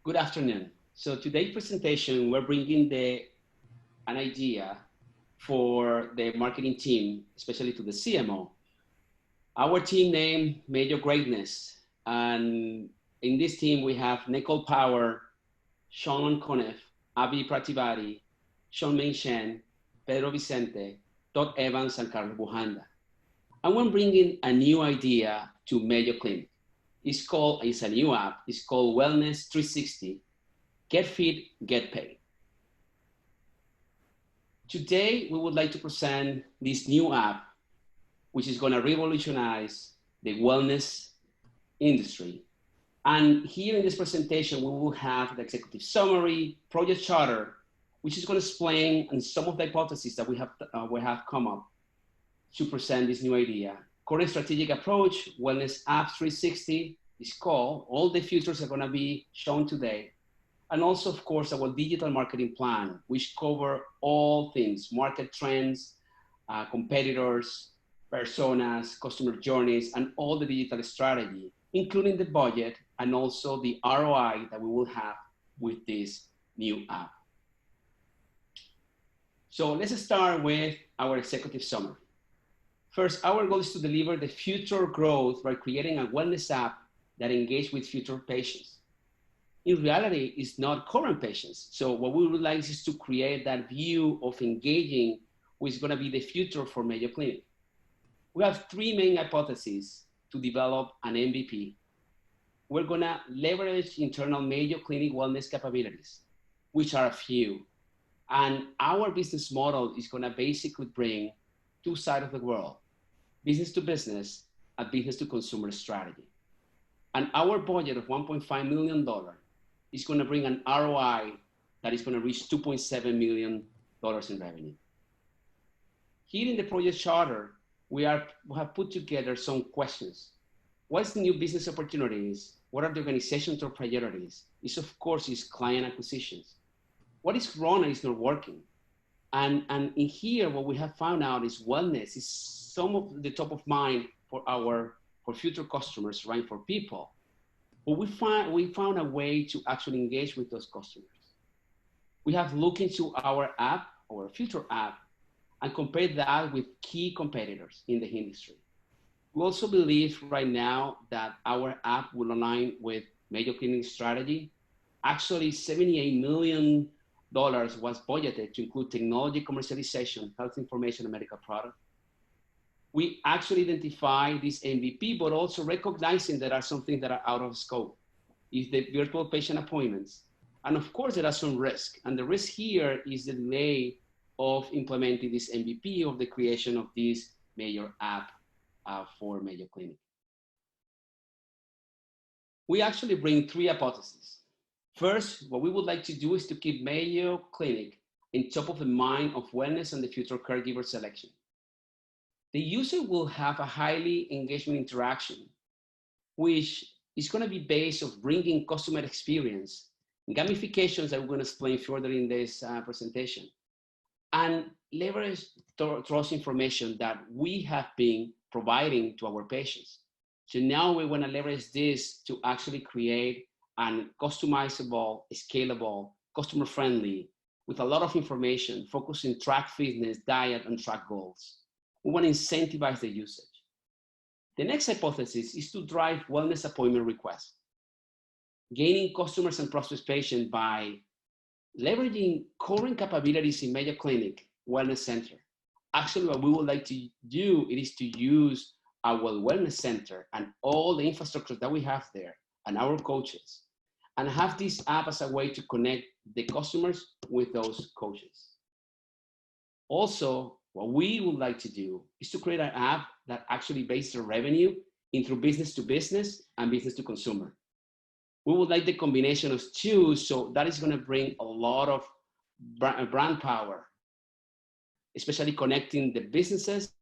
Good afternoon. So today's presentation, we're bringing an idea for the marketing team, especially to the CMO. Our team name, Mayo Greatness. And in this team, we have Nacole Power, Sean Conniff, Abhi Pratibari, Sean Ming Shen, Pedro Vicente, Todd Evans, and Carlos Bujanda. And we're bringing a new idea to Mayo Clinic. It's a new app. It's called Wellness 360. Get fit, get paid. Today, we would like to present this new app, which is going to revolutionize the wellness industry. And here in this presentation, we will have the executive summary, project charter, which is going to explain and some of the hypotheses that we have come up to present this new idea. Current strategic approach, Wellness App 360 is called. All the features are going to be shown today. And also, of course, our digital marketing plan, which cover all things, market trends, competitors, personas, customer journeys, and all the digital strategy, including the budget and also the ROI that we will have with this new app. So let's start with our executive summary. First, our goal is to deliver the future growth by creating a wellness app that engages with future patients. In reality, it's not current patients. So what we would like is to create that view of engaging with going to be the future for Mayo Clinic. We have three main hypotheses to develop an MVP. We're going to leverage internal Mayo Clinic wellness capabilities, which are a few. And our business model is going to basically bring two sides of the world, business to business and business to consumer strategy. And our budget of $1.5 million is going to bring an ROI that is going to reach $2.7 million in revenue. Here in the project charter, we have put together some questions. What's the new business opportunities? What are the organization's priorities? Of course, is client acquisitions. What is wrong and is not working? And in here, what we have found out is wellness is some of the top of mind for future customers, right? For people. But we found a way to actually engage with those customers. We have looked into our app, our future app, and compared that with key competitors in the industry. We also believe right now that our app will align with Mayo Clinic strategy. Actually, $78 million was budgeted to include technology commercialization, health information, and medical product. We actually identify this MVP, but also recognizing there are some things that are out of scope. Is the virtual patient appointments. And of course, there are some risk. And the risk here is the delay of implementing this MVP of the creation of this Mayo app for Mayo Clinic. We actually bring three hypotheses. First, what we would like to do is to keep Mayo Clinic in top of the mind of wellness and the future caregiver selection. The user will have a highly engagement interaction, which is going to be based on bringing customer experience, gamifications that we're going to explain further in this presentation, and leverage trust information that we have been providing to our patients. So now we want to leverage this to actually create an customizable, scalable, customer-friendly, with a lot of information, focusing track fitness, diet, and track goals. We want to incentivize the usage. The next hypothesis is to drive wellness appointment requests, gaining customers and prospect patients by leveraging current capabilities in Mayo Clinic Wellness Center. Actually, what we would like to do is to use our wellness center and all the infrastructure that we have there and our coaches, and have this app as a way to connect the customers with those coaches. Also, what we would like to do is to create an app that actually bases their revenue into business to business and business to consumer. We would like the combination of two, so that is going to bring a lot of brand power, especially connecting the businesses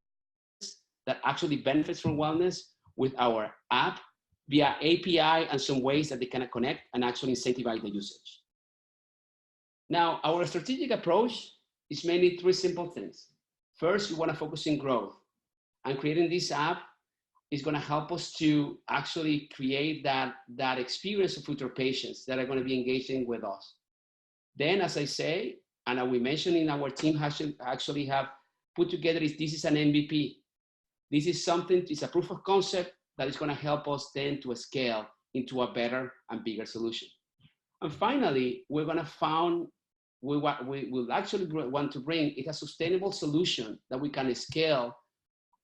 that actually benefits from wellness with our app via API and some ways that they can connect and actually incentivize the usage. Now, our strategic approach is mainly three simple things. First, we want to focus on growth and creating this app is going to help us to actually create that experience of future patients that are going to be engaging with us. Then, as I say, and we mentioned in our team actually have put together this is an MVP. This is something, it's a proof of concept that is going to help us then to scale into a better and bigger solution. And finally, we're going to found, we will actually want to bring is a sustainable solution that we can scale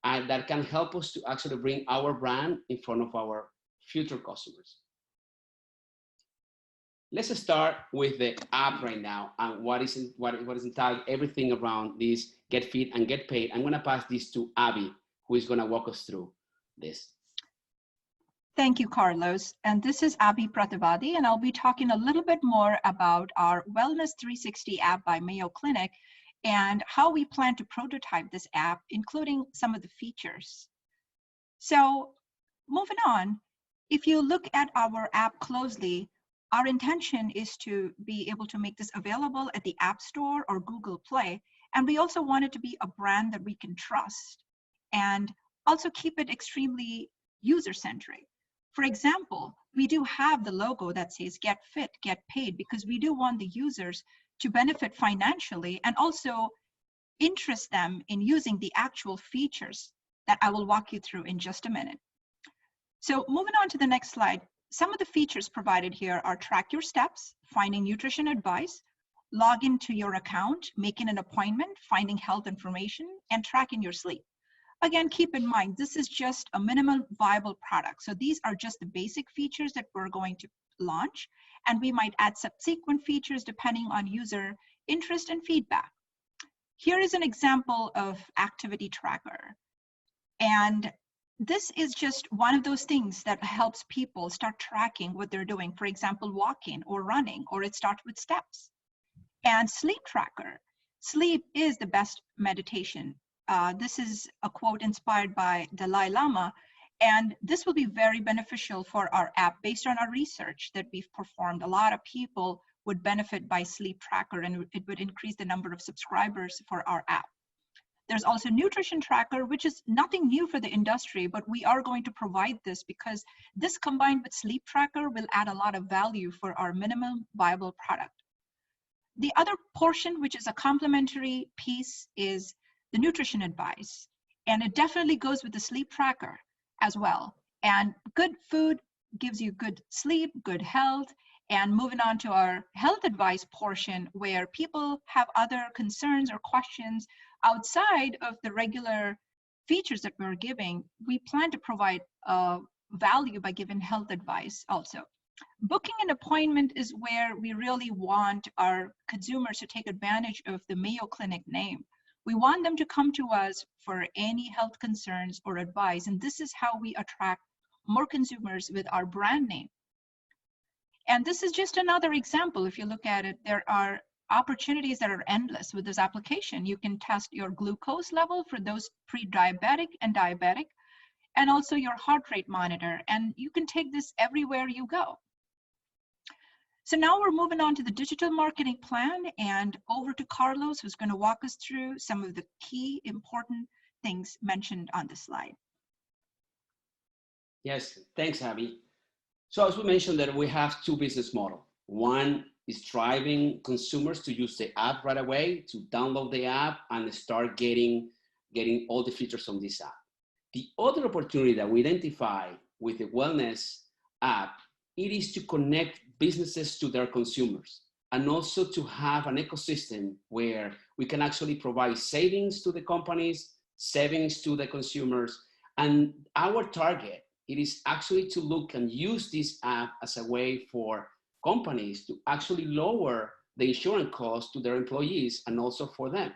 and that can help us to actually bring our brand in front of our future customers. Let's start with the app right now and what is entitled everything around this Get Fit and Get Paid. I'm going to pass this to Abhi, who is going to walk us through this. Thank you, Carlos. And this is Abhi Prativadi, and I'll be talking a little bit more about our Wellness 360 app by Mayo Clinic and how we plan to prototype this app, including some of the features. So moving on, if you look at our app closely, our intention is to be able to make this available at the App Store or Google Play. And we also want it to be a brand that we can trust and also keep it extremely user-centric. For example, we do have the logo that says Get Fit, Get Paid, because we do want the users to benefit financially and also interest them in using the actual features that I will walk you through in just a minute. So moving on to the next slide, some of the features provided here are track your steps, finding nutrition advice, log into your account, making an appointment, finding health information, and tracking your sleep. Again, keep in mind, this is just a minimum viable product. So these are just the basic features that we're going to launch, and we might add subsequent features depending on user interest and feedback. Here is an example of activity tracker. And this is just one of those things that helps people start tracking what they're doing. For example, walking or running, or it starts with steps. And sleep tracker. Sleep is the best meditation. This is a quote inspired by Dalai Lama, and this will be very beneficial for our app based on our research that we've performed. A lot of people would benefit by sleep tracker, and it would increase the number of subscribers for our app. There's also nutrition tracker, which is nothing new for the industry, but we are going to provide this because this combined with sleep tracker will add a lot of value for our minimum viable product. The other portion, which is a complementary piece, is the nutrition advice. And it definitely goes with the sleep tracker as well. And good food gives you good sleep, good health. And moving on to our health advice portion, where people have other concerns or questions outside of the regular features that we're giving, we plan to provide value by giving health advice also. Booking an appointment is where we really want our consumers to take advantage of the Mayo Clinic name. We want them to come to us for any health concerns or advice, and this is how we attract more consumers with our brand name. And this is just another example. If you look at it, there are opportunities that are endless with this application. You can test your glucose level for those pre-diabetic and diabetic, and also your heart rate monitor, and you can take this everywhere you go. So now we're moving on to the digital marketing plan, and over to Carlos, who's going to walk us through some of the key important things mentioned on the slide. Yes, thanks, Abhi. So as we mentioned that we have two business models. One is driving consumers to use the app right away, to download the app and start getting all the features on this app. The other opportunity that we identify with the wellness app, it is to connect businesses to their consumers and also to have an ecosystem where we can actually provide savings to the companies, savings to the consumers. And our target, it is actually to look and use this app as a way for companies to actually lower the insurance costs to their employees and also for them.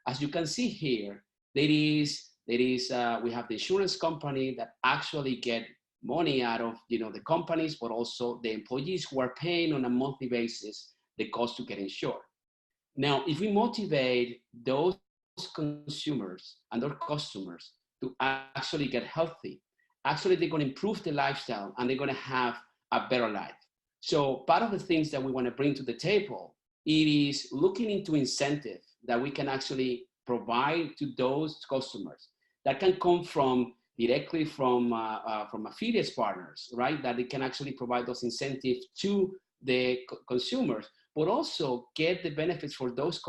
As you can see here, we have the insurance company that actually get money out of the companies, but also the employees who are paying on a monthly basis the cost to get insured. Now, if we motivate those consumers and their customers to actually get healthy, actually they're going to improve their lifestyle and they're going to have a better life. So part of the things that we want to bring to the table, it is looking into incentive that we can actually provide to those customers that can come from directly from affiliates partners, right? That they can actually provide those incentives to the consumers, but also get the benefits for those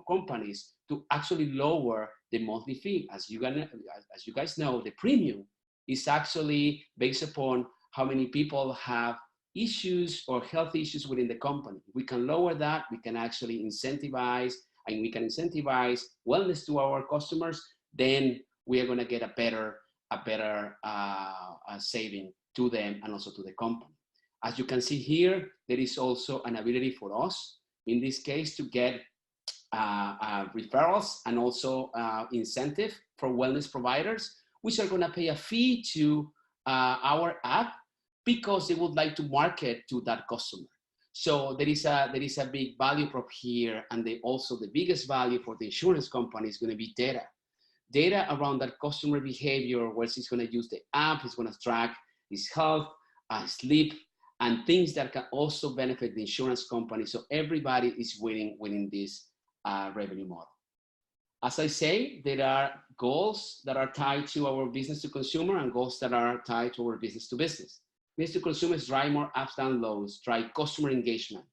companies to actually lower the monthly fee. As you guys know, the premium is actually based upon how many people have issues or health issues within the company. We can lower that. We can actually incentivize, and we can incentivize wellness to our customers. Then we are going to get a better saving to them and also to the company. As you can see here, there is also an ability for us, in this case, to get referrals and also incentive for wellness providers, which are going to pay a fee to our app because they would like to market to that customer. So there is a big value prop here, and also the biggest value for the insurance company is going to be data around that customer behavior, where he's going to use the app, he's going to track his health, sleep, and things that can also benefit the insurance company. So everybody is winning within this revenue model. As I say, there are goals that are tied to our business to consumer and goals that are tied to our business to business. Business to consumer is drive more apps downloads, drive customer engagement,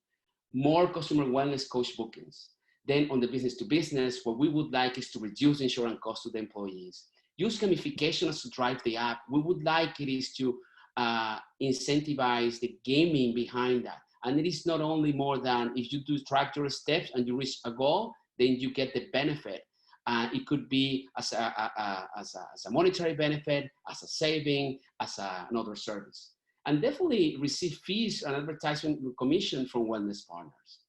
more customer wellness coach bookings. Then on the business to business, what we would like is to reduce insurance costs to the employees. Use gamification as to drive the app. We would like it is to incentivize the gaming behind that. And it is not only more than if you do track your steps and you reach a goal, then you get the benefit. It could be as a monetary benefit, as a saving, as another service. And definitely receive fees and advertisement commission from wellness partners.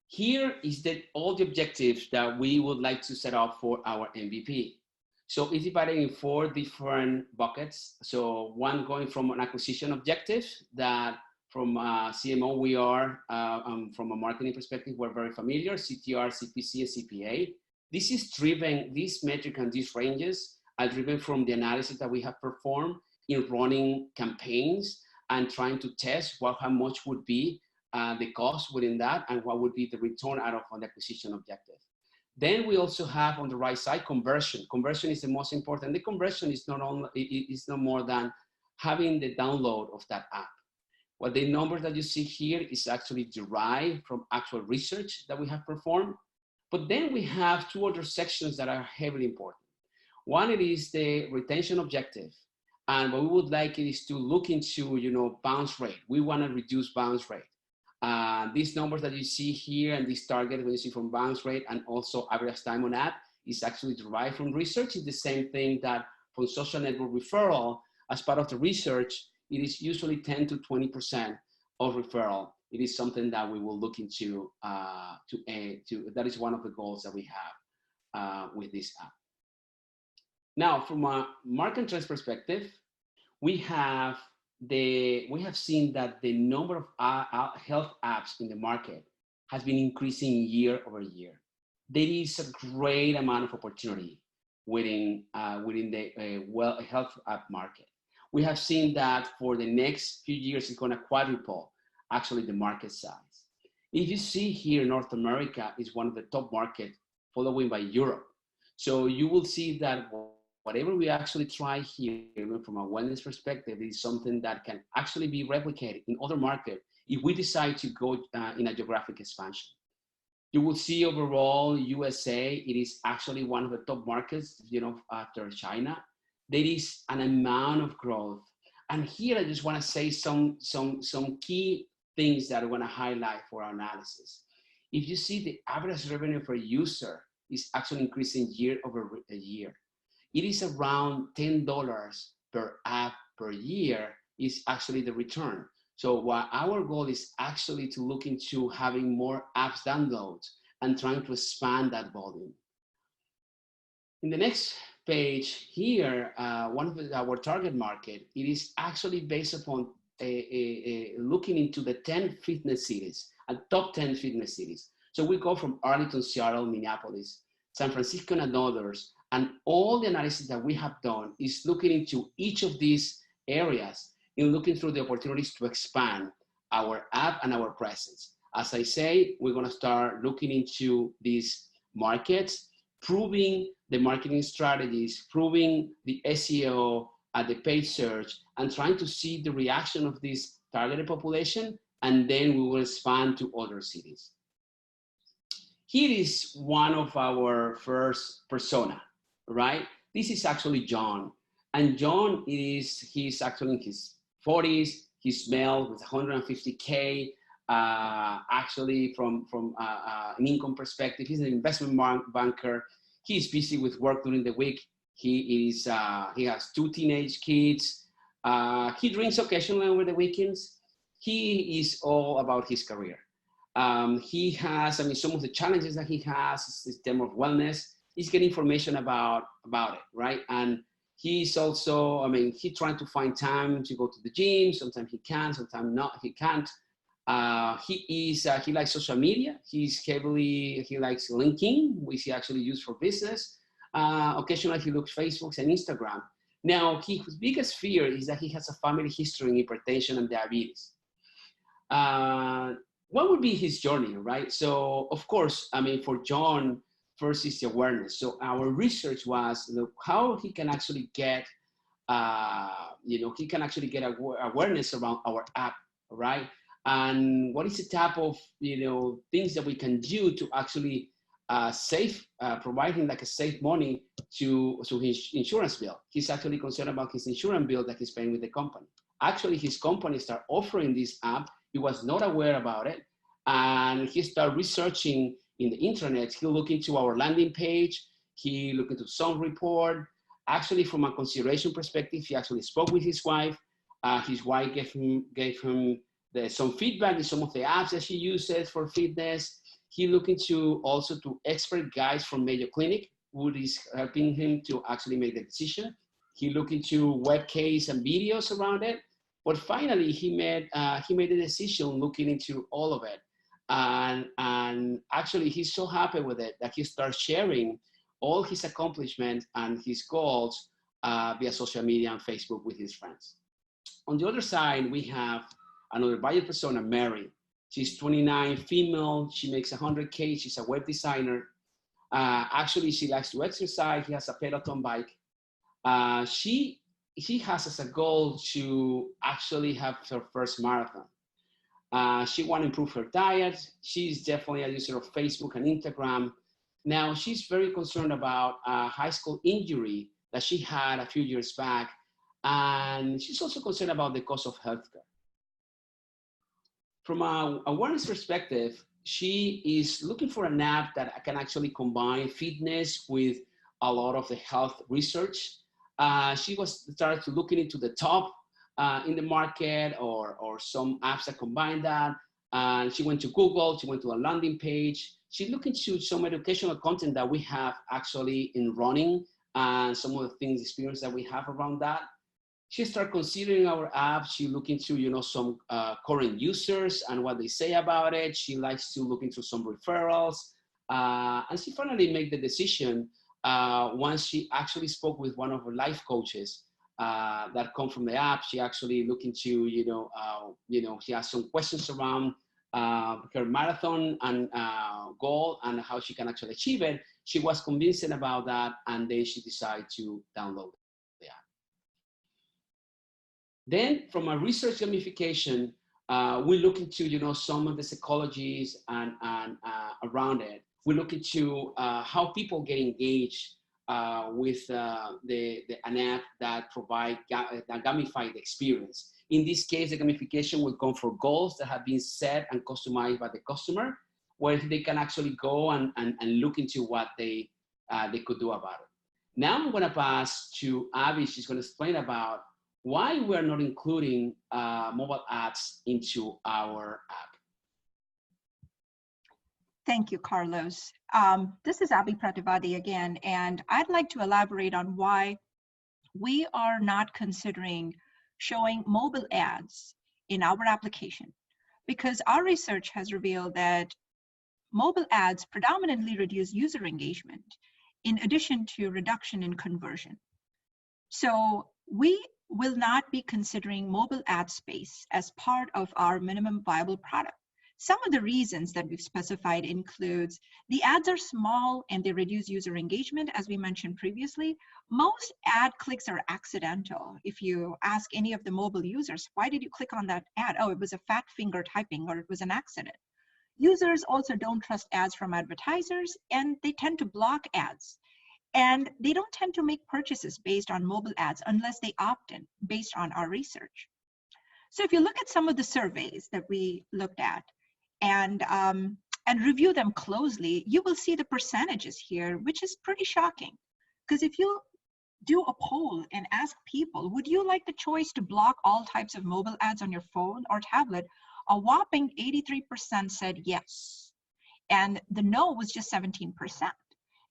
Here is all the objectives that we would like to set up for our MVP. So it's divided in 4 different buckets. So one going from an acquisition objective that from CMO we are, from a marketing perspective, we're very familiar, CTR, CPC, and CPA. This is driven, this metric and these ranges are driven from the analysis that we have performed in running campaigns and trying to test how much would be the cost within that and what would be the return out of an acquisition objective. Then we also have on the right side conversion. Conversion is the most important. The conversion is not more than having the download of that app. Well, the number that you see here is actually derived from actual research that we have performed. But then we have 2 other sections that are heavily important. One, it is the retention objective. And what we would like is to look into, bounce rate. We want to reduce bounce rate. These numbers that you see here and this target when you see from bounce rate and also average time on app is actually derived from research. It's the same thing that from social network referral, as part of the research, it is usually 10 to 20% of referral. It is something that we will look into that is one of the goals that we have with this app. Now, from a market trends perspective, we have seen that the number of health apps in the market has been increasing year over year. There is a great amount of opportunity within the health app market. We have seen that for the next few years, it's going to quadruple actually the market size. If you see here, North America is one of the top markets, followed by Europe. So you will see that whatever we actually try here from a wellness perspective is something that can actually be replicated in other markets if we decide to go in a geographic expansion. You will see overall USA, it is actually one of the top markets, after China. There is an amount of growth. And here I just want to say some key things that I want to highlight for our analysis. If you see the average revenue per user is actually increasing year over year. It is around $10 per app per year is actually the return. So what our goal is actually to look into having more apps downloads and trying to expand that volume. In the next page here, one of our target market, it is actually based upon looking into the 10 fitness cities, top 10 fitness cities. So we go from Arlington, Seattle, Minneapolis, San Francisco, and others. And all the analysis that we have done is looking into each of these areas and looking through the opportunities to expand our app and our presence. As I say, we're going to start looking into these markets, proving the marketing strategies, proving the SEO, the paid search, and trying to see the reaction of this targeted population, and then we will expand to other cities. Here is one of our first persona, right? This is actually John. And John he's actually in his 40s. He's male with 150K. Actually, from an income perspective, he's an investment banker. He's busy with work during the week. He has 2 teenage kids. He drinks occasionally over the weekends. He is all about his career. He has, some of the challenges that he has is in terms of wellness. He's getting information about it, right? And he's also, he's trying to find time to go to the gym. Sometimes he can, sometimes not. He can't. He likes social media. He likes LinkedIn, which he actually uses for business. Occasionally he looks Facebook and Instagram. Now, his biggest fear is that he has a family history in hypertension and diabetes. What would be his journey, right? So, of course, for John, first is the awareness. So our research was how he can actually get, awareness around our app, right? And what is the type of, things that we can do to actually provide him like a safe money to his insurance bill. He's actually concerned about his insurance bill that he's paying with the company. Actually, his company started offering this app. He was not aware about it. And he started researching in the internet. He looked into our landing page. He looked into some report. Actually, from a consideration perspective, he actually spoke with his wife. His wife gave him some feedback in some of the apps that she uses for fitness. He looked into also to expert guides from Mayo Clinic, who is helping him to actually make the decision. He looked into web case and videos around it. But finally, he made a decision looking into all of it. And actually, he's so happy with it that he starts sharing all his accomplishments and his goals via social media and Facebook with his friends. On the other side, we have another buyer persona, Mary. She's 29, female. She makes 100K. She's a web designer. Actually, she likes to exercise. He has a peloton bike. She has as a goal to actually have her first marathon. She wants to improve her diet. She's definitely a user of Facebook and Instagram. Now, she's very concerned about a high school injury that she had a few years back. And she's also concerned about the cost of healthcare. From an awareness perspective, she is looking for an app that can actually combine fitness with a lot of the health research. She started looking into the top in the market or some apps that combine that. She went to Google, she went to a landing page. She looked into some educational content that we have actually in running and some of the things, experience that we have around that. She started considering our app. She looked into, some current users and what they say about it. She likes to look into some referrals. And she finally made the decision once she actually spoke with one of her life coaches that come from the app. She actually looked into, she has some questions around her marathon and goal and how she can actually achieve it. She was convinced about that, and then she decided to download the app. Then from a research gamification, we look into, some of the psychologies and around it. We look into how people get engaged with an app that provide a gamified experience. In this case, the gamification will come for goals that have been set and customized by the customer, where they can actually go and look into what they could do about it. Now I'm going to pass to Abhi. She's going to explain about why we're not including mobile ads into our app. Thank you, Carlos. This is Abhi Prativadi again, and I'd like to elaborate on why we are not considering showing mobile ads in our application, because our research has revealed that mobile ads predominantly reduce user engagement in addition to reduction in conversion. So we will not be considering mobile ad space as part of our minimum viable product. Some of the reasons that we've specified includes the ads are small and they reduce user engagement, as we mentioned previously. Most ad clicks are accidental. If you ask any of the mobile users, why did you click on that ad? Oh, it was a fat finger typing, or it was an accident. Users also don't trust ads from advertisers, and they tend to block ads. And they don't tend to make purchases based on mobile ads unless they opt in based on our research. So if you look at some of the surveys that we looked at and review them closely, you will see the percentages here, which is pretty shocking. Because if you do a poll and ask people, would you like the choice to block all types of mobile ads on your phone or tablet? A whopping 83% said yes. And the no was just 17%.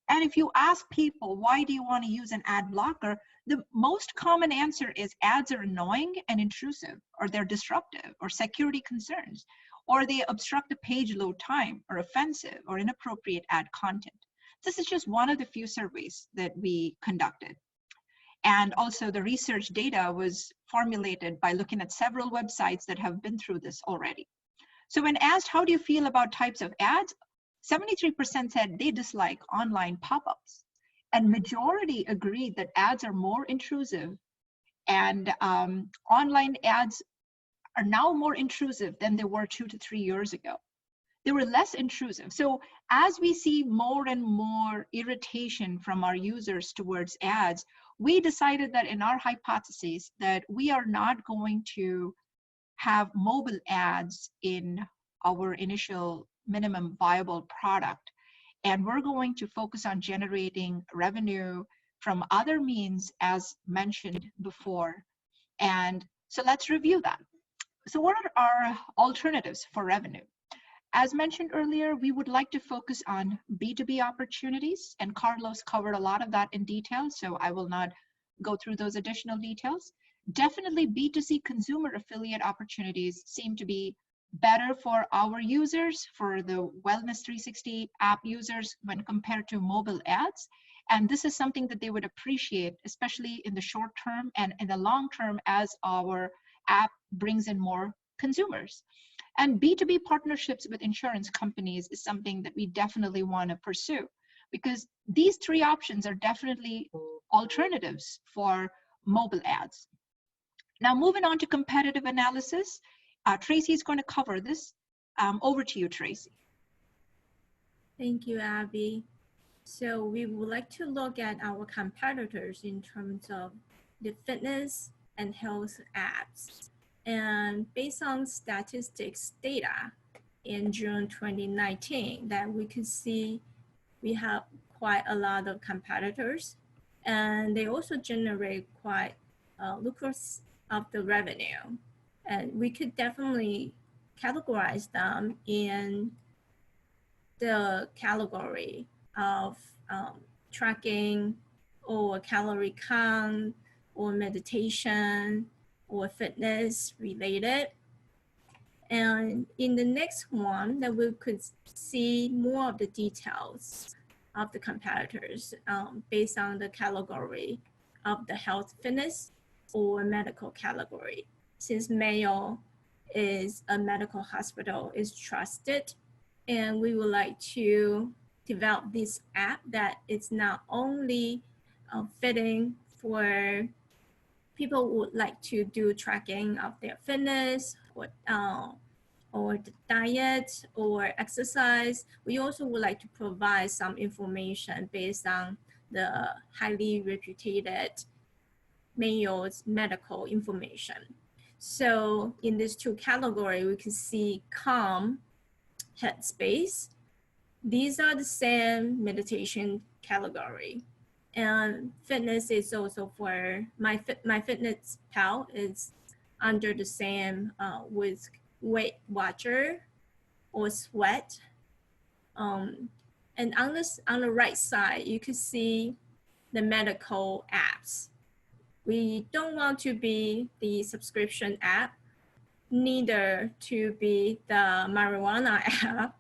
And if you ask people, why do you want to use an ad blocker? The most common answer is ads are annoying and intrusive, or they're disruptive, or security concerns, or they obstruct the page load time, or offensive, or inappropriate ad content. This is just one of the few surveys that we conducted. And also the research data was formulated by looking at several websites that have been through this already. So when asked, how do you feel about types of ads? 73% said they dislike online pop-ups, and majority agreed that ads are more intrusive, and online ads are now more intrusive than they were 2 to 3 years ago. They were less intrusive. So as we see more and more irritation from our users towards ads, we decided that in our hypotheses that we are not going to have mobile ads in our initial minimum viable product. And we're going to focus on generating revenue from other means as mentioned before. And so let's review that. So what are our alternatives for revenue? As mentioned earlier, we would like to focus on B2B opportunities, and Carlos covered a lot of that in detail, so I will not go through those additional details. Definitely B2C consumer affiliate opportunities seem to be better for our users, for the Wellness 360 app users when compared to mobile ads. And this is something that they would appreciate, especially in the short term and in the long term as our app brings in more consumers. And B2B partnerships with insurance companies is something that we definitely want to pursue, because these three options are definitely alternatives for mobile ads. Now, moving on to competitive analysis, Tracy is going to cover this. Over to you, Tracy. Thank you, Abhi. So we would like to look at our competitors in terms of the fitness and health apps. And based on statistics data in June 2019, that we could see we have quite a lot of competitors, and they also generate quite lucrative of the revenue. And we could definitely categorize them in the category of tracking or calorie count or meditation or fitness related. And in the next one that we could see more of the details of the competitors based on the category of the health, fitness, or medical category. Since Mayo is a medical hospital, is trusted, and we would like to develop this app that is not only fitting for people who would like to do tracking of their fitness or the diet or exercise. We also would like to provide some information based on the highly reputed Mayo's medical information. So in these two categories, we can see Calm, Headspace. These are the same meditation category. And fitness is also for my Fitness Pal is under the same with Weight Watcher or Sweat. And on the right side, you can see the medical apps. We don't want to be the subscription app, neither to be the marijuana app.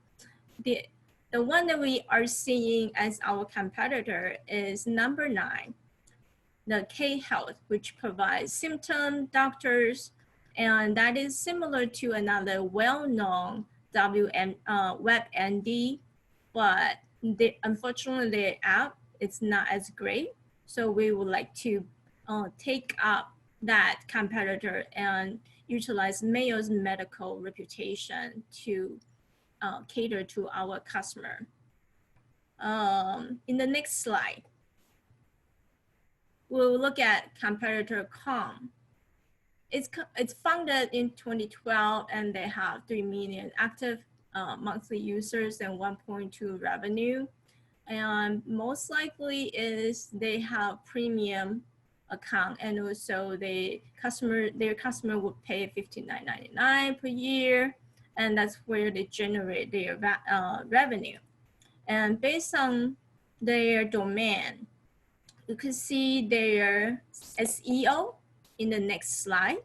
The one that we are seeing as our competitor is number 9, the K-Health, which provides symptom doctors, and that is similar to another well-known WebMD, but unfortunately the app it's not as great. So we would like to take up that competitor and utilize Mayo's medical reputation to cater to our customer. In the next slide, we'll look at competitor Calm. It's founded in 2012 and they have 3 million active monthly users and 1.2 revenue. And most likely is they have premium account, and also their customer would pay $59.99 per year, and that's where they generate their revenue. And based on their domain, you can see their SEO in the next slide,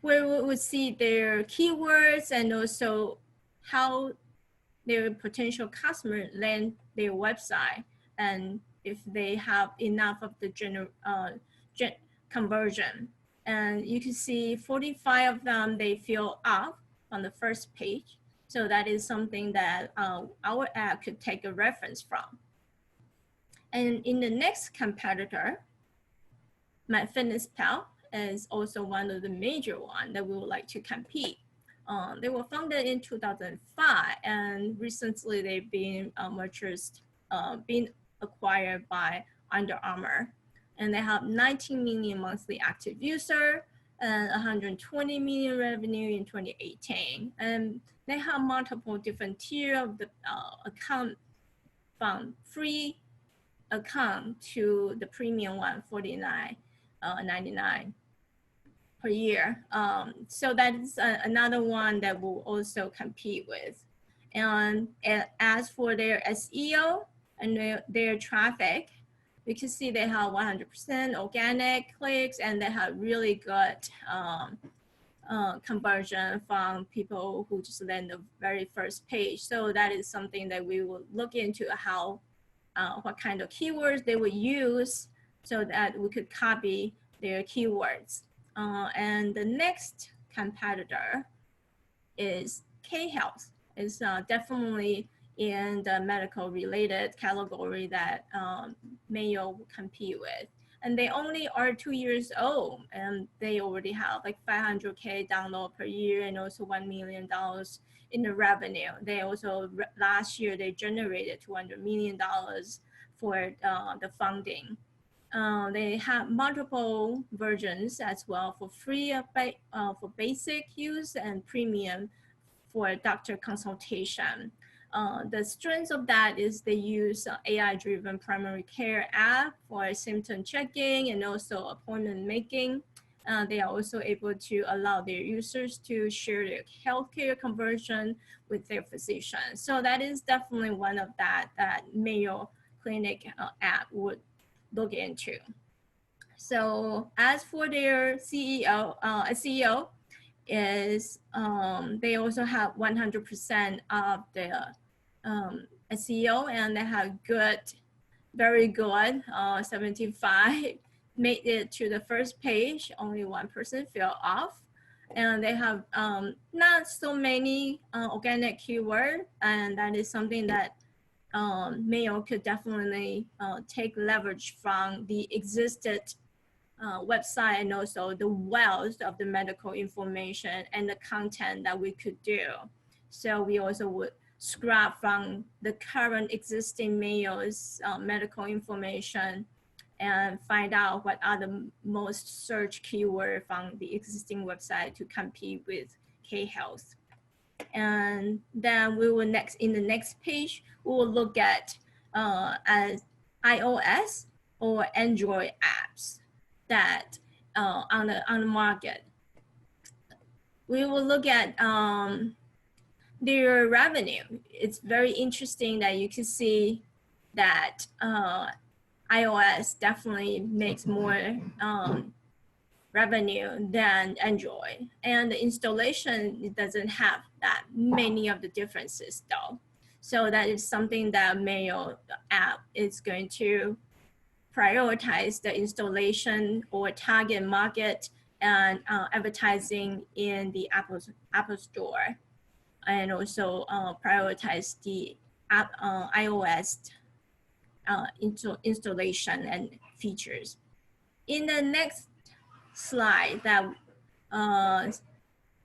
where we would see their keywords and also how their potential customer land their website, and if they have enough of the conversion. And you can see 45 of them, they fill up on the first page. So that is something that our app could take a reference from. And in the next competitor, MyFitnessPal is also one of the major ones that we would like to compete. They were founded in 2005, and recently they've been being acquired by Under Armour. And they have 19 million monthly active user and 120 million revenue in 2018. And they have multiple different tiers of the account, from free account to the premium one, $49.99 per year. So that is another one that we'll also compete with. And as for their SEO and their traffic, we can see they have 100% organic clicks, and they have really good conversion from people who just land the very first page. So that is something that we will look into, how what kind of keywords they would use so that we could copy their keywords. And the next competitor is K-Health. It's definitely in the medical related category that Mayo will compete with. And they only are 2 years old, and they already have like 500K download per year and also $1 million in the revenue. They also, last year, they generated $200 million for the funding. They have multiple versions as well, for free for basic use and premium for doctor consultation. The strength of that is they use AI-driven primary care app for symptom checking and also appointment making. They are also able to allow their users to share their healthcare conversion with their physician. So that is definitely one of that Mayo Clinic app would look into. So as for their SEO is they also have 100% of the SEO, and they have good, very good, 75 made it to the first page, only 1% fell off. And they have not so many organic keyword, and that is something that Mayo could definitely take leverage from the existed website, and also the wealth of the medical information and the content that we could do. So we also would scrap from the current existing Mayo's medical information and find out what are the most searched keyword from the existing website to compete with K-Health. And then we will in the next page, we will look at as iOS or Android apps that on the market. We will look at their revenue. It's very interesting that you can see that iOS definitely makes more revenue than Android, and the installation, it doesn't have that many of the differences though. So that is something that Mayo app is going to prioritize the installation or target market and advertising in the Apple Store, and also prioritize the iOS installation and features. In the next slide, that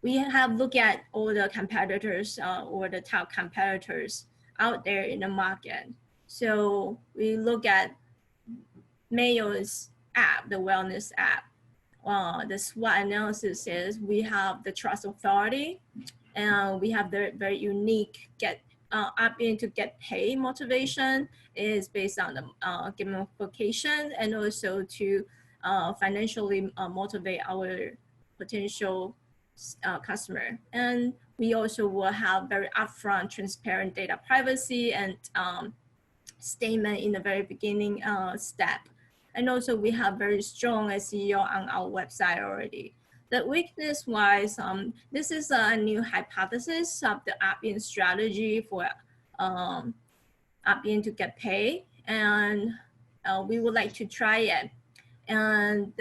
we have looked at all the competitors or the top competitors out there in the market. So we look at Mayo's app, the wellness app. The SWOT analysis is we have the trust authority, and we have the very unique opt-in to get paid motivation is based on the gamification, and also to financially motivate our potential customer. And we also will have very upfront, transparent data privacy and statement in the very beginning step. And also we have very strong SEO on our website already. The weakness-wise, this is a new hypothesis of the opt-in strategy for opt-in to get paid, and we would like to try it. And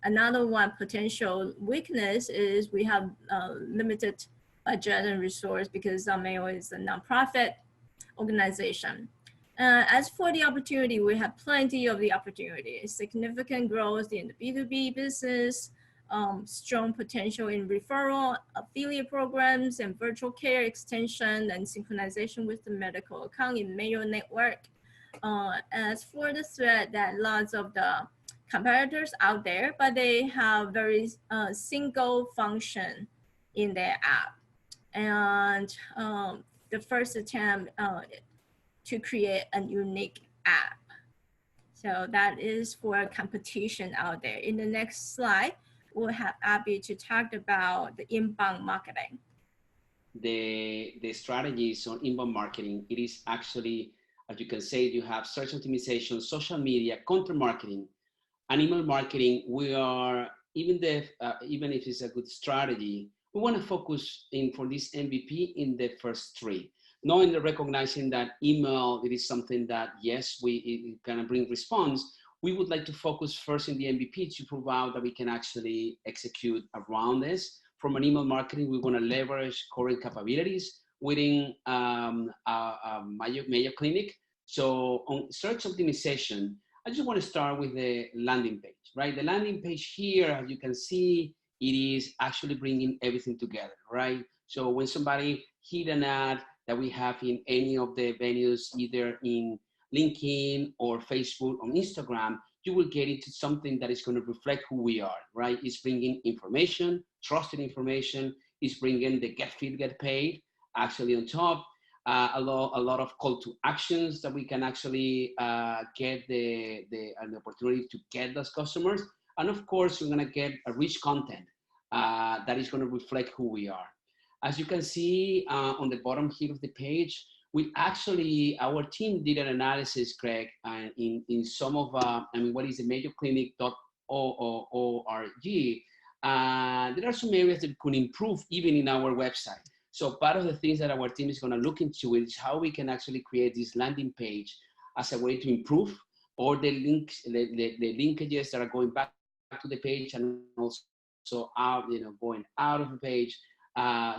another one potential weakness is we have limited budget and resource because Mayo is a nonprofit organization. As for the opportunity, we have plenty of the opportunity, significant growth in the B2B business, strong potential in referral, affiliate programs, and virtual care extension and synchronization with the medical account in Mayo network. As for the threat, that lots of the competitors out there, but they have very single function in their app. And the first attempt to create a unique app. So that is for competition out there. In the next slide, we'll have Abhi to talk about the inbound marketing. The strategies on inbound marketing, it is actually, as you can say, you have search optimization, social media, content marketing, and email marketing. We are, even if it's a good strategy, we want to focus in for this MVP in the first three. Knowing and recognizing that email, it is something that, yes, it can bring response. We would like to focus first in the MVP to prove out that we can actually execute around this. From an email marketing, we want to leverage current capabilities within Mayo Clinic. So on search optimization, I just want to start with the landing page, right? The landing page here, as you can see, it is actually bringing everything together, right? So when somebody hit an ad that we have in any of the venues, either in LinkedIn or Facebook or Instagram, you will get into something that is going to reflect who we are, right? It's bringing information, trusted information. It's bringing the get fit, get paid, actually on top. A lot of call to actions that we can actually get an opportunity to get those customers. And of course, we're going to get a rich content that is going to reflect who we are. As you can see on the bottom here of the page, our team did an analysis, Greg, in some of, what is the mayoclinic.org. There are some areas that could improve even in our website. So part of the things that our team is going to look into is how we can actually create this landing page as a way to improve, or the links, the linkages that are going back to the page and also out, going out of the page.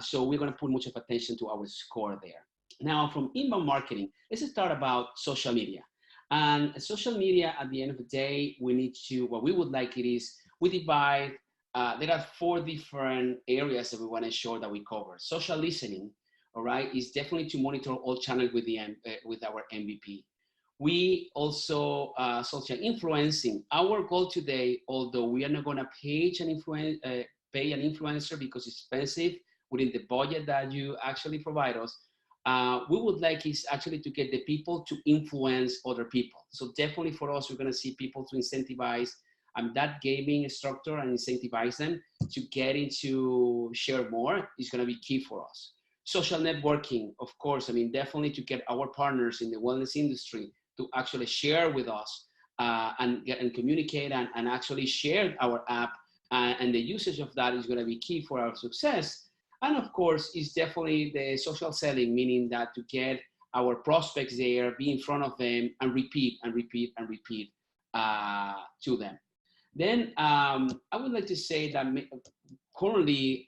So we're going to put much of attention to our score there. Now, from inbound marketing, let's start about social media. And social media, at the end of the day, what we would like it is, we divide, there are 4 different areas that we want to ensure that we cover. Social listening, all right, is definitely to monitor all channels with our MVP. We also, social influencing. Our goal today, although we are not going to pay an influencer because it's expensive within the budget that you actually provide us, we would like is actually to get the people to influence other people. So definitely for us, we're going to see people to incentivize that gaming structure and incentivize them to get into share more is going to be key for us. Social networking, of course, definitely to get our partners in the wellness industry to actually share with us and communicate and actually share our app, and the usage of that is going to be key for our success. And of course, it's definitely the social selling, meaning that to get our prospects there, be in front of them and repeat to them. Then I would like to say that currently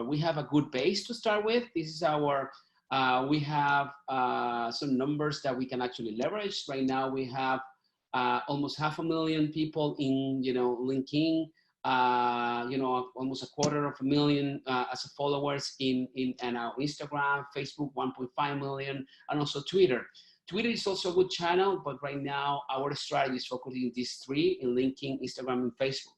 we have a good base to start with. This is our we have some numbers that we can actually leverage. Right now we have almost 500,000 people in LinkedIn. Almost 250,000 as followers in our Instagram, Facebook 1.5 million, and also Twitter. Twitter is also a good channel, but right now our strategy is focusing these three in LinkedIn, Instagram, and Facebook.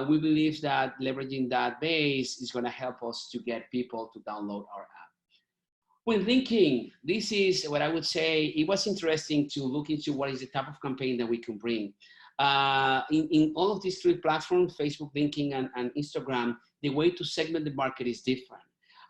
We believe that leveraging that base is going to help us to get people to download our app. When thinking, this is what I would say, it was interesting to look into what is the type of campaign that we can bring. In all of these three platforms, Facebook, LinkedIn, and Instagram, the way to segment the market is different.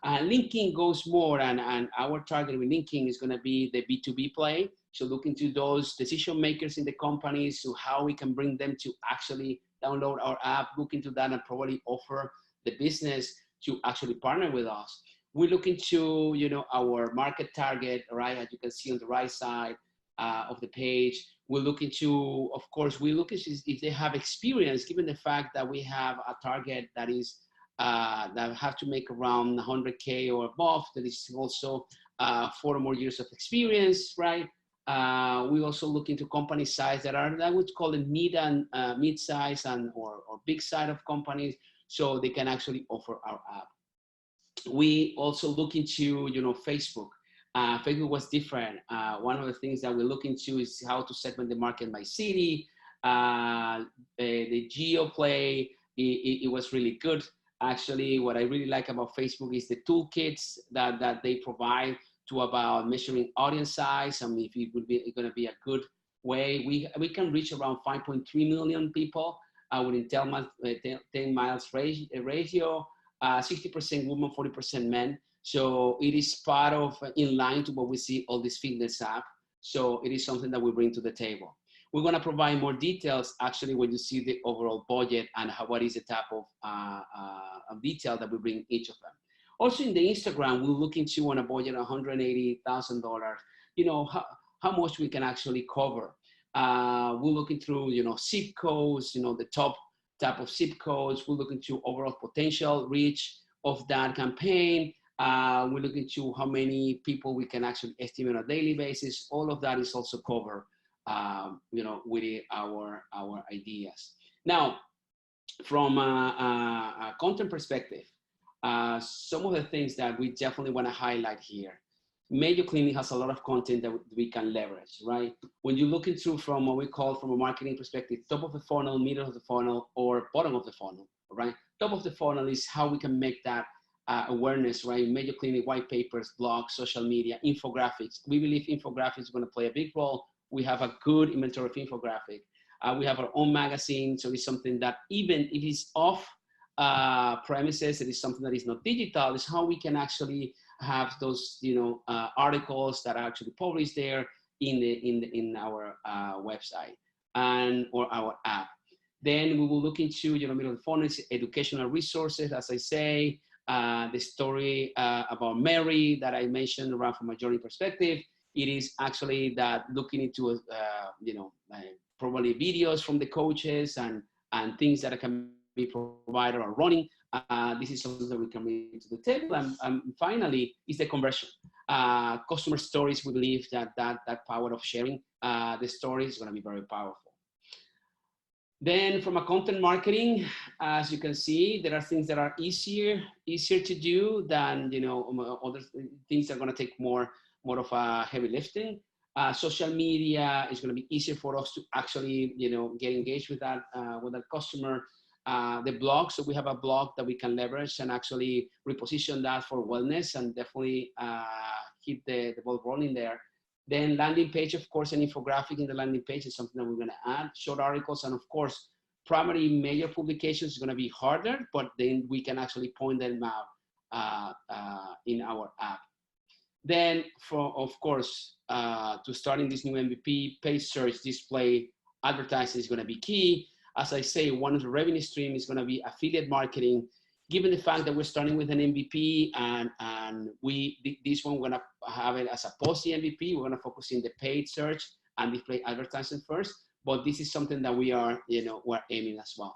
LinkedIn goes more, and our target with LinkedIn is going to be the B2B play. So look into those decision makers in the companies, so how we can bring them to actually download our app, look into that, and probably offer the business to actually partner with us. We look into our market target, right? As you can see on the right side of the page. We look into, of course, we look at if they have experience, given the fact that we have a target that is that have to make around 100K or above. That is also 4 or more years of experience, right? We also look into company size that are, I would call it mid-size or big side of companies, so they can actually offer our app. We also look into, Facebook. Facebook was different. One of the things that we look into is how to segment the market by city. The geo play, it was really good. Actually, what I really like about Facebook is the toolkits that they provide to about measuring audience size. I mean, if it would be going to be a good way, we can reach around 5.3 million people within 10 miles ratio, 60% women, 40% men. So it is part of, in line to what we see all this fitness app. So it is something that we bring to the table. We're going to provide more details actually when you see the overall budget and what is the type of detail that we bring each of them. Also in the Instagram, we're looking to, on a budget of $180,000, how much we can actually cover. We're looking through, zip codes, the top type of zip codes. We're looking to overall potential reach of that campaign. We're looking to how many people we can actually estimate on a daily basis. All of that is also covered, with our ideas. Now, from a content perspective, some of the things that we definitely want to highlight here. Mayo Clinic has a lot of content that we can leverage, right? When you look into from what we call from a marketing perspective, top of the funnel, middle of the funnel, or bottom of the funnel, right? Top of the funnel is how we can make that awareness, right? Mayo Clinic, white papers, blogs, social media, infographics. We believe infographics is going to play a big role. We have a good inventory of infographic. We have our own magazine, so it's something that even if it's off premises, it is something that is not digital, is how we can actually have those, articles that are actually published there in our website or our app. Then we will look into, middle of the funnel, educational resources, as I say, the story about Mary that I mentioned around from a journey perspective. It is actually that looking into, probably videos from the coaches and things that can be provided or running. This is something that we can bring to the table. And finally, is the conversion. Customer stories, we believe that power of sharing the stories is going to be very powerful. Then from a content marketing, as you can see, there are things that are easier to do than, other things that are going to take more of a heavy lifting. Social media is going to be easier for us to actually, get engaged with that customer. The blog, so we have a blog that we can leverage and actually reposition that for wellness and definitely keep the ball rolling there. Then landing page, of course, an infographic in the landing page is something that we're going to add. Short articles, and of course, primary major publications is going to be harder, but then we can actually point them out in our app. Then, of course, to start in this new MVP, paid search, display, advertising is going to be key. As I say, one of the revenue stream is going to be affiliate marketing. Given the fact that we're starting with an MVP and this one, we're going to have it as a post MVP, we're going to focus in the paid search and display advertising first. but this is something that we are, we're aiming as well.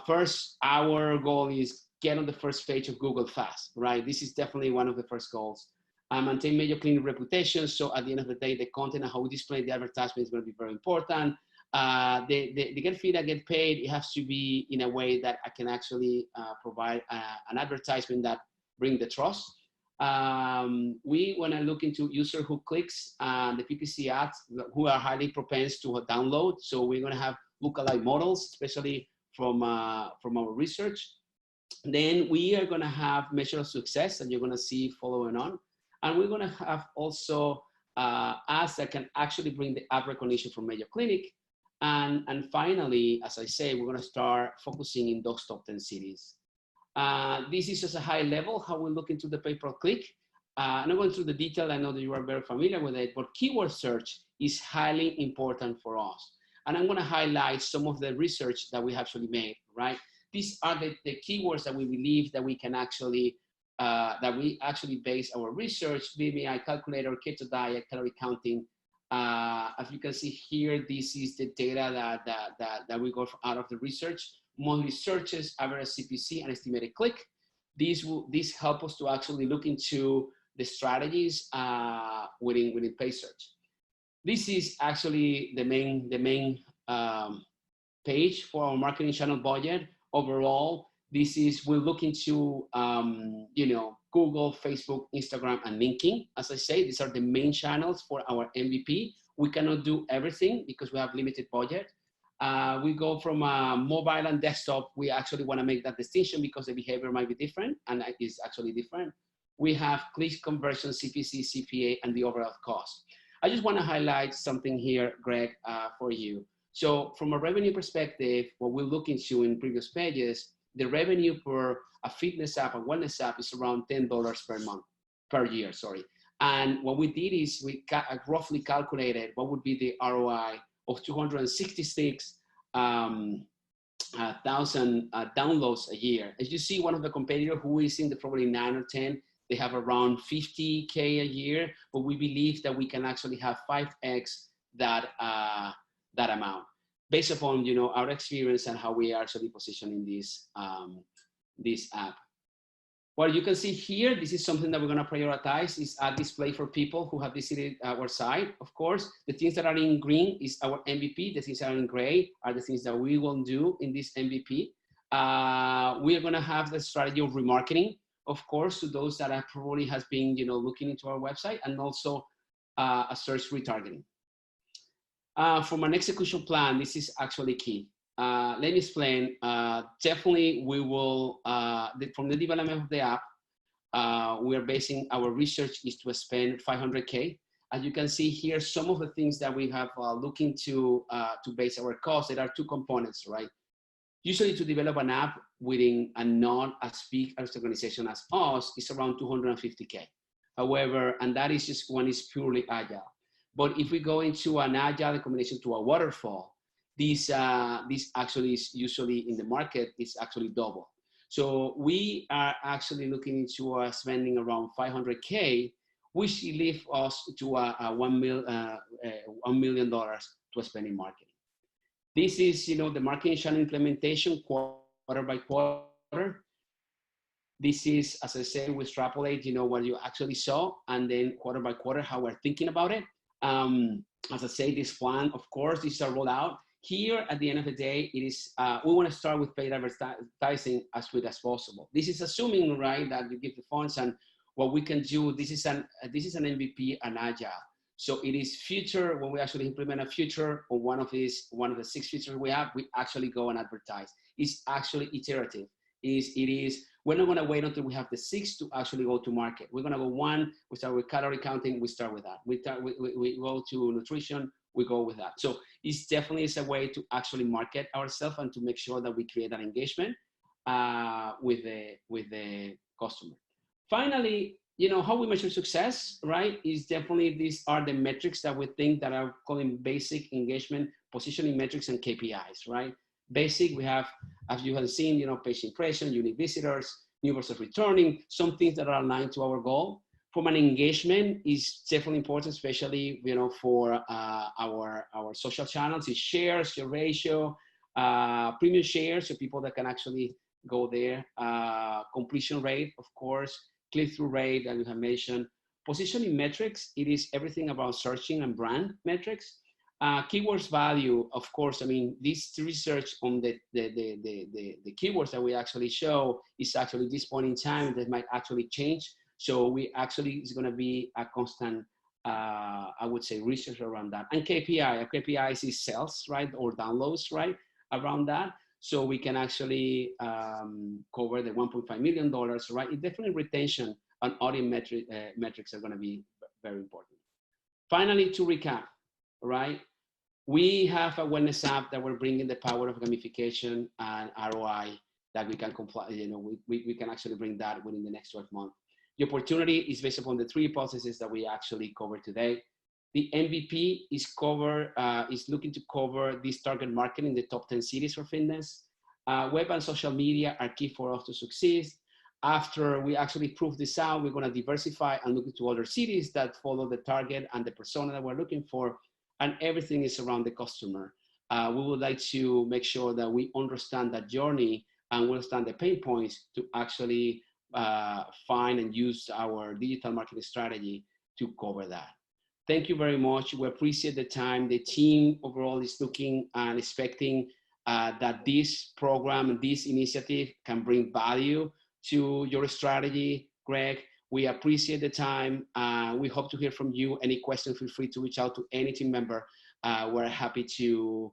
First, our goal is get on the first page of Google fast, right? This is definitely one of the first goals. Maintain Mayo Clinic reputation. So at the end of the day, the content and how we display the advertisement is going to be very important. The get fee that get paid, it has to be in a way that I can actually provide an advertisement that bring the trust. We want to look into user who clicks the PPC ads who are highly propensed to download. So we're going to have lookalike models, especially from our research. Then we are going to have measure of success that you're going to see following on. And we're going to have also ads that can actually bring the ad recognition from Mayo Clinic. And finally, as I say, we're going to start focusing in those top 10 cities. This is just a high level, how we look into the pay-per-click. I'm not going through the detail, I know that you are very familiar with it, but keyword search is highly important for us. And I'm going to highlight some of the research that we actually made, right? These are the keywords that we believe that we can actually, that we actually base our research, BMI calculator, keto diet, calorie counting. As you can see here, this is the data that we got out of the research. Monthly searches, average CPC, and estimated click. These help us to actually look into the strategies within paid search. This is actually the main page for our marketing channel budget. Overall, this is, we're looking to, Google, Facebook, Instagram, and LinkedIn. As I say, these are the main channels for our MVP. We cannot do everything because we have limited budget. We go from mobile and desktop. We actually want to make that distinction because the behavior might be different, and it is actually different. We have click conversion, CPC, CPA, and the overall cost. I just want to highlight something here, Greg, for you. So from a revenue perspective, what we're looking to in previous pages, the revenue per a fitness app, a wellness app is around $10 per year. And what we did is we roughly calculated what would be the ROI of 266,000 downloads a year. As you see, one of the competitors who is in the probably 9 or 10, they have around 50K a year, but we believe that we can actually have 5X that amount based upon our experience and how we are actually positioning this app. What you can see here, this is something that we're going to prioritize, is ad display for people who have visited our site. Of course, the things that are in green is our MVP. The things that are in gray are the things that we will do in this MVP. We are going to have the strategy of remarketing, of course, to those that have probably has been looking into our website, and also a search retargeting. From an execution plan, this is actually key. Let me explain. Definitely, we will, from the development of the app, we are basing our research is to spend 500K. As you can see here, some of the things that we have looking to base our costs, there are two components, right? Usually to develop an app within a not as big as organization as us is around 250K. However, and that is just one is purely agile. But if we go into an agile combination to a waterfall, this actually is usually in the market is actually double. So we are actually looking into spending around 500K, which leaves us to $1 million to spend in marketing. This is, the marketing channel implementation quarter by quarter. This is, as I said, we extrapolate, what you actually saw, and then quarter by quarter, how we're thinking about it. As I say, this plan, of course, this is a rollout. Here, at the end of the day, it is, we want to start with paid advertising as quick as possible. This is assuming, right, that you give the funds, and what we can do, this is an MVP and agile. So it is future, when we actually implement a feature or one of the 6 features we have, we actually go and advertise. It's actually iterative. We're not going to wait until we have the 6 to actually go to market. We're going to go 1, we start with calorie counting, we start with that. We go to nutrition, we go with that. So it's definitely a way to actually market ourselves and to make sure that we create that engagement with the customer. Finally, how we measure success, right, is definitely these are the metrics that we think that are calling basic engagement, positioning metrics, and KPIs, right? Basic, we have, as you have seen, patient impression, unique visitors, new versus returning, some things that are aligned to our goal. From an engagement is definitely important, especially for our social channels. Is shares, your ratio, premium shares, so people that can actually go there. Completion rate, of course, click-through rate that you have mentioned. Positioning metrics, it is everything about searching and brand metrics. Keywords value, of course. I mean, this research on the keywords that we actually show is actually this point in time that might actually change. So we actually, it's going to be a constant, I would say, research around that. And KPI, KPIs is sales, right? Or downloads, right? Around that. So we can actually cover the $1.5 million, right? It definitely retention and audience metrics are going to be very important. Finally, to recap, right? We have a wellness app that we're bringing the power of gamification and ROI that we can comply, we can actually bring that within the next 12 months. The opportunity is based upon the three hypotheses that we actually covered today. The MVP is looking to cover this target market in the top 10 cities for fitness. Web and social media are key for us to succeed. After we actually prove this out, we're going to diversify and look into other cities that follow the target and the persona that we're looking for. And everything is around the customer. We would like to make sure that we understand that journey and we understand the pain points to actually find and use our digital marketing strategy to cover that. Thank you very much. We appreciate the time. The team overall is looking and expecting that this program and this initiative can bring value to your strategy, Greg. We appreciate the time. We hope to hear from you. Any questions, feel free to reach out to any team member. We're happy to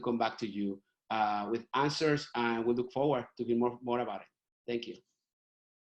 come back to you with answers, and we look forward to hear more about it. Thank you.